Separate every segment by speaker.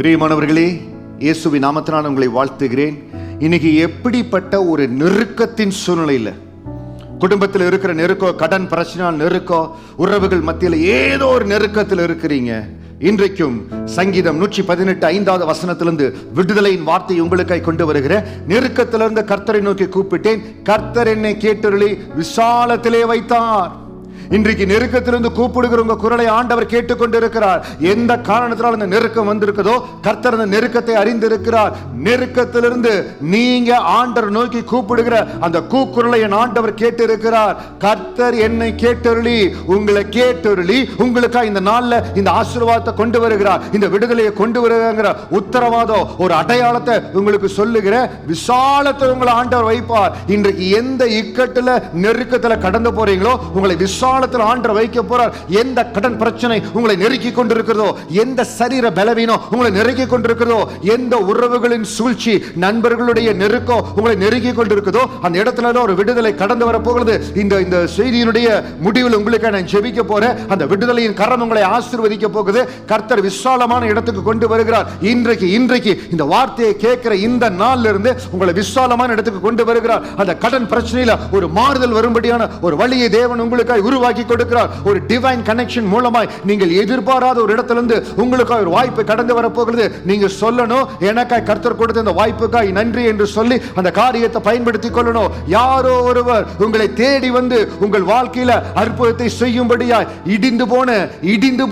Speaker 1: பிரியமானவர்களே, இயேசுவின் நாமத்தினால் உங்களை வாழ்த்துகிறேன். இன்னைக்கு எப்படிப்பட்ட ஒரு நெருக்கத்தின் சூழ்நிலையில், குடும்பத்தில் இருக்கிற நெருக்கம், கடன் பிரச்சனை நெருக்கம், உறவுகள் மத்தியில் ஏதோ ஒரு நெருக்கத்தில் இருக்கிறீங்க. இன்றைக்கும் சங்கீதம் 118 5வது வசனத்திலிருந்து விடுதலையின் வார்த்தை உங்களுக்காய் கொண்டு வருகிற. நெருக்கத்திலிருந்து கர்த்தரை நோக்கி கூப்பிட்டேன், கர்த்தர் என்னை கேட்டருளி விசாலத்திலே வைத்தார். இன்றைக்கு நெருக்கத்திலிருந்து கூப்பிடுகிற உங்க குரலை ஆண்டவர் கேட்டுக்கொண்டு இருக்கிறார். எந்த காரணத்தினால் அந்த நெருக்கம் வந்திருக்கிறதோ கர்த்தர் அந்த நெருக்கத்தை அறிந்திருக்கிறார். நெருக்கத்திலிருந்து நீங்க ஆண்டவர் நோக்கி கூப்பிடுகிற அந்த கூக்குரலை என் ஆண்டவர் கேட்டு இருக்கிறார். கர்த்தர் என்னை கேட்டருளி, உங்களை கேட்டருளி உங்களுக்காக இந்த நாள்ல இந்த ஆசீர்வாதத்தை கொண்டு வருகிறார், இந்த விடுதலையை கொண்டு வருகிற உத்தரவாதம், ஒரு அடையாளத்தை உங்களுக்கு சொல்லுகிற. விசாலத்தை உங்களை ஆண்டவர் வைப்பார். இன்றைக்கு எந்த இக்கட்டுல நெருக்கத்துல கடந்து போறீங்களோ உங்களை விசாலத்தில் ஆண்டவர் வைக்க போறார். எந்த கடன் பிரச்சனை உங்களை நெருக்கி கொண்டிருக்கிறதோ, எந்த சரீர பலவீனம் உங்களை நெருக்கி கொண்டிருக்கிறதோ, எந்த உறவுகளின் சூழ்ச்சி, நண்பர்களுடைய நெருக்கம் உங்களை நெருக்கி கொண்டிருக்கிறதோ, அந்த இடத்துல ஒரு விடுதலை கடந்து வர போகிறது. இந்த செய்தியினுடைய முடிவில் உங்களுக்கு நான் ஜெபிக்க போறேன். அந்த விடுதலையின் கரம் உங்களை ஆசீர்வதிக்க போகுது. கர்த்தர் விசாலமான இடத்துக்கு கொண்டு வருகிறார். இன்றைக்கு இந்த வார்த்தையை கேட்கிற இந்த நாள்ல இருந்து உங்களை விசாலமான இடத்துக்கு கொண்டு வருகிறார். அந்த கடன் பிரச்சனையில ஒரு மாறுதல் வரும்படியான ஒரு வழியை தேவன் உங்களுக்காக உருவாக்கி கொடுக்கிறார். ஒரு டிவைன் கனெக்ஷன் மூலமாய் நீங்கள் எதிர்பாராத ஒரு இடத்திலிருந்து உங்களுக்காக ஒரு வாய்ப்பு கடந்து வர போகிறது. நீங்க சொல்லணும், எனக்காய் கர்த்தர் கொடுத்த இந்த வாய்ப்புக்காய் நன்றி என்று சொல்லி அந்த காரியத்தை பயன்படுத்திக் கொள்ளணும். யாரோ ஒருவர் உங்களை தேடி வந்து உங்கள் வாழ்க்கையில அற்புதத்தை செய்யும்படியாய், இடிந்து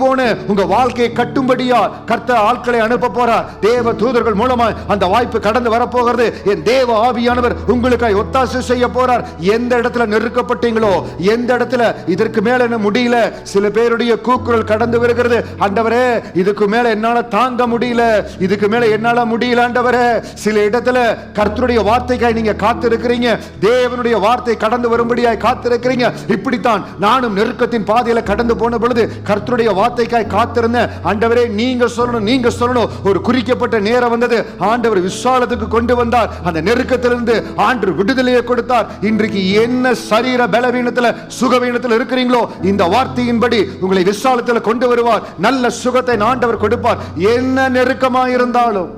Speaker 1: போன உங்க வாழ்க்கையை கட்டும்படியா கர்த்தர் ஆட்களை அனுப்ப போறார். தேவ தூதர்கள் மூலமாய் அந்த வாய்ப்பு கடந்து வரப்போகிறது. என் தேவ ஆவியானவர் உங்களுக்காய் ஒத்தாசை செய்ய போறார். எந்த இடத்துல நெருக்கப்பட்டீங்களோ, எந்த இடத்துல இதற்கு மேல என்ன முடியல, சில பேருடைய கூக்குரல் கடந்து வருகிறது. ஆண்டவரே, இதுக்கு மேல என்னால தாங்க முடியல, இதுக்கு மேல என்னால முடியல ஆண்டவரே. சில இடத்துல கர்த்தருடைய வார்த்தைக்காய் நீங்க காத்திருக்கிறீங்க, தேவனுடைய வார்த்தை கடந்து வரும்படியாய் காத்திருக்கிறீங்க. இப்படித்தான் நானும் நெருக்கத்தின் பாதையில கடந்து போன பொழுது கர்த்தருடைய வார்த்தைக்காய் காத்திருந்தேன். ஆண்டவரே, நீங்க சொல்லணும். ஒரு குறிக்கப்பட்ட நேரம் வந்தது, ஆண்டவர் விசாலத்துக்கு கொண்டு வந்தார். அந்த நெருக்கத்திலிருந்து ஆண்டவர் விடுதலையை கொடுத்தார். இன்றைக்கு என்ன சரீர பலவீனத்துல, சுகவீனத்தில் இருக்கிறீங்களோ, இந்த வார்த்தையின்படி உங்களை விசாலத்தில் கொண்டு வருவார். நல்ல சுகத்தை ஆண்டவர் கொடுப்பார். என்ன நெருக்கமாயிருந்தாலும்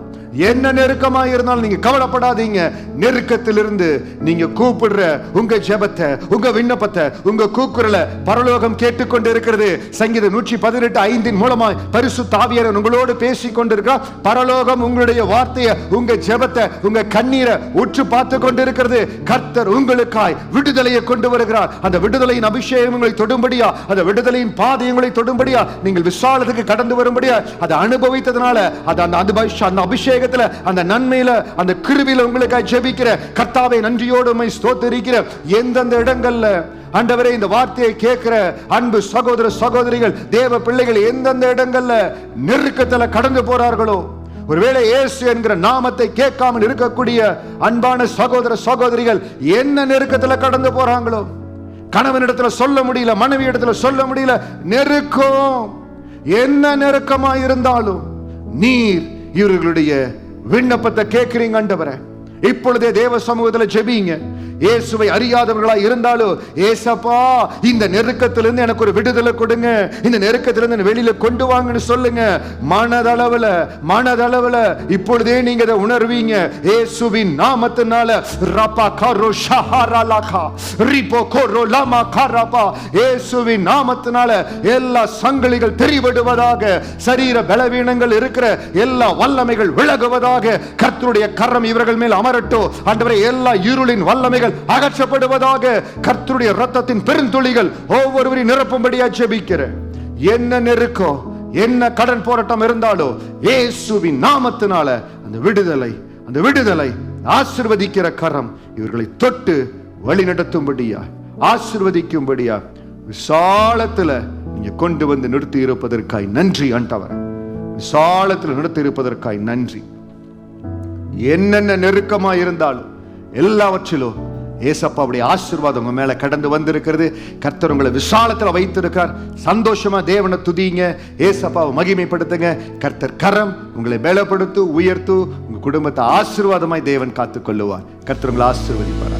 Speaker 1: நீங்க கவலைப்படாதீங்க. நெருக்கத்திலிருந்து நீங்க கூப்பிடுற உங்க ஜெபத்தை, உங்க விண்ணப்பத்தை, உங்க கூக்குரலை பரலோகம் கேட்டுக்கொண்டு இருக்கிறது. சங்கீதம் 118 5 மூலமாய் பரிசுத்த ஆவியானவர் உங்களோடு பேசிக் கொண்டிருக்கிறார். பரலோகம் உங்களுடைய வார்த்தையை, உங்க ஜெபத்தை, உங்க கண்ணீரை உற்று பார்த்து கொண்டிருக்கிறது. கர்த்தர் உங்களுக்காய் விடுதலையை கொண்டு வருகிறார். அந்த விடுதலையின் அபிஷேகம் உங்களை தொடும்படியா, அந்த விடுதலையின் பாதையங்களை தொடும்படியா, நீங்கள் விசாலத்துக்கு கடந்து வரும்படியா அதை அனுபவித்ததனால அந்த அபிஷேகம், அந்த நன்மையில, அந்த கிருபையில உங்களுக்காக ஜெபிக்கிற கர்த்தாவே நன்றியோடு உம்மை ஸ்தோத்திரிக்கிறேன். எந்தெந்த இடங்கள்ல ஆண்டவரே இந்த வார்த்தையை கேட்கிற அன்பு சகோதர சகோதரிகள், தேவ பிள்ளைகள் எந்தெந்த இடங்கள்ல நெருக்கத்துல கடந்து போறார்களோ, ஒருவேளை இயேசு என்கிற நாமத்தை கேட்காமல் இருக்கக்கூடிய அன்பான சகோதர சகோதரிகள் என்ன நெருக்கத்துல கடந்து போறாங்களோ, கணவனிடத்துல சொல்ல முடியல, மனைவி இடத்துல சொல்ல முடியல, நெருக்கம் என்ன நெருக்கமா இருந்தாலும் நீர் இவர்களுடைய விண்ணப்பத்தை கேட்கிறீங்க ஆண்டவரே. இப்பொழுதே தேவ சமூகத்தில் ஜெபிங்க. இயேசுவை அறியாதவர்களா இருந்தாலும், ஏசப்பா இந்த நெருக்கத்திலிருந்து எனக்கு ஒரு விடுதலை கொடுங்க, இந்த நெருக்கத்திலிருந்து வெளியில கொண்டு வாங்கன்னு சொல்லுங்க. மனதளவுல இப்பொழுதே நீங்க அதை உணர்வீங்க. இயேசுவின் நாமத்தினால ரபா கரோ ஷஹரலகா ரிபோ கோரோ லமா கரபா, இயேசுவின் நாமத்தினால எல்லா சங்கிலிகள் தெரிவிடுவதாக, சரீர பலவீனங்கள் இருக்கிற எல்லா வல்லமைகள் விலகுவதாக. கர்த்தருடைய கரம் இவர்கள் மேல் அமரட்டும் ஆண்டவரே. எல்லா இருளின் வல்லமைகள் அகற்றப்படுவதாக. கர்த்தருடைய இரத்தத்தின் பெருந்துளிகள் ஒவ்வொருவரையும் நிரப்பும்படியா ஜெபிக்கிறேன். என்ன நெருக்கம், என்ன கடன் போராட்டம் இருந்தாலும் இயேசுவின் நாமத்தினால அந்த விடுதலை ஆசீர்வதிக்கிற கரம் இவர்களை தொட்டு வழி நடத்தும்படியா, ஆசீர்வதிக்கும்படியா விசாலத்துல நீங்க கொண்டு வந்து நிறுத்தி இருப்பதற்காய் நன்றி ஆண்டவரே. விசாலத்தில் நிறுத்தி இருப்பதற்காய் நன்றி. என்னென்ன நெருக்கமா இருந்தாலும் எல்லாவற்றிலும் ஏசப்பாவுடைய ஆசீர்வாதம் உங்க மேல கடந்து வந்திருக்கிறது. கர்த்தர் உங்களை விசாலத்துல வைத்திருக்கார். சந்தோஷமா தேவனை துதிங்க, ஏசப்பாவை மகிமைப்படுத்துங்க. கர்த்தர் கரம் உங்களை பலப்படுத்து, உயர்த்து, உங்க குடும்பத்தை ஆசீர்வாதமாய் தேவன் காத்துக் கொள்ளுவார். கர்த்தர் உங்களை ஆசீர்வதிப்பார்.